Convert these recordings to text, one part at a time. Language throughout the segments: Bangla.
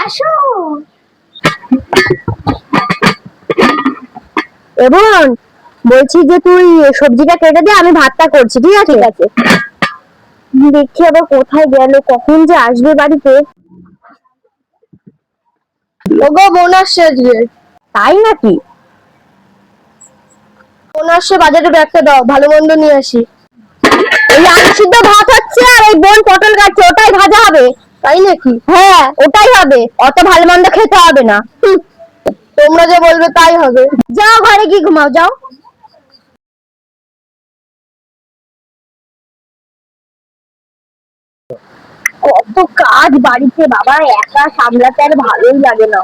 আসো। এবং বলছি যে তুই সবজিটা কেটে দে, আমি ভাতটা করছি। ঠিক আছে? দেখি আবার কোথায় গেল, কখন যে আসবে বাড়িতে। ওগো, বোন আসছে আজকে। তাই নাকি? বোন আসছে, বাজারে ব্যাগটা দাও, ভালো মন্দ নিয়ে আসি। এই আলু সিদ্ধ ভাত হচ্ছে আর এই বোন পটল কাটছে, ওটাই ভাজা হবে। তাই নাকি? হ্যাঁ, ওটাই হবে, অত ভালো মন্দ খেতে হবে না। তোমরা যে বলবে তাই হবে। যাও ঘরে গিয়ে ঘুমাও, যাও। কত কাজ বাড়িতে বাবা, একা সামলাতে আর ভালোই লাগে না।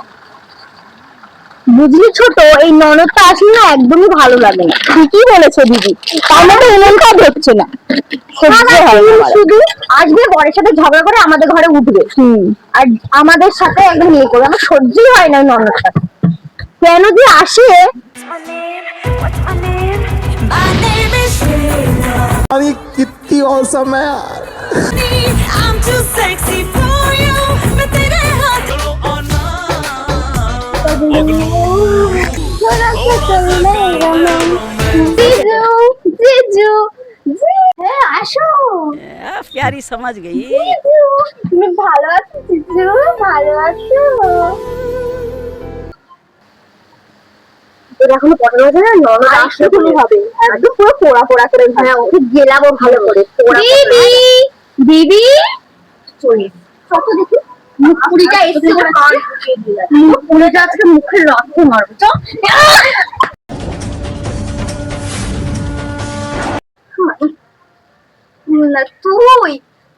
বুঝলি ছোট, এই ননদটা আসলে না একদমই ভালো লাগে না। ঠিকই বলেছে দিদি, তার মধ্যে উনুন কাজ হচ্ছে না। শুধু আসবে, বরের সাথে ঝগড়া করে আমাদের ঘরে উঠবে, আর আমাদের সাথে একদম ইয়ে করবে। আমার সহ্যই হয় না ননদটা, কেন যে আসে। कितनी औसम है यार। I'm too sexy for you. मैं तेरे हाथ জিজু, জিজু, হ্যাঁ আসো। प्यारी समझ गई। জিজু, তুমি ভালো আছো? জিজু ভালো আছো? এর এখনো পটল ভাজা না, নরম আসলে খুবই হবে, একদম পুরো পোড়া পোড়া করে। হ্যাঁ, ওকে গেলাবো ভালো করে। দিদি, দিদি চলে কত দেখি মুখ পুরিটা এসে মুখ পুরিটা আজকে মুখের রক্তে মারবো। চ তুই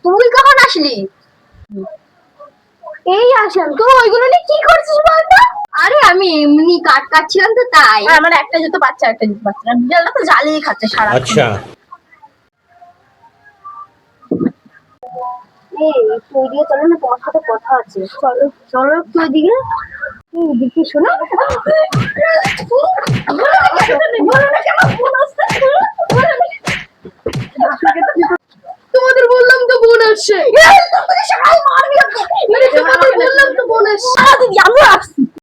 তুই কখন আসলি? এই আসলাম। তো ওইগুলো নিয়ে কি করছিস বলতো? আরে আমি এমনি কাটছিলাম তো, তাই। আমার একটা জুতো বাচ্চা, একটা জুতো বাচ্চা, বিড়ালটা তো জ্বালিয়ে খাচ্ছে সারা। अच्छा এই তুই দিয়ে চলো না, তোমার সাথে কথা আছে। চলো চলো একটু ওইদিকে। দেখি শোনো, তোমাদের বললাম তো বোন আসছে। বললাম তো বোন আসছে। দিদি আমরা আসছি।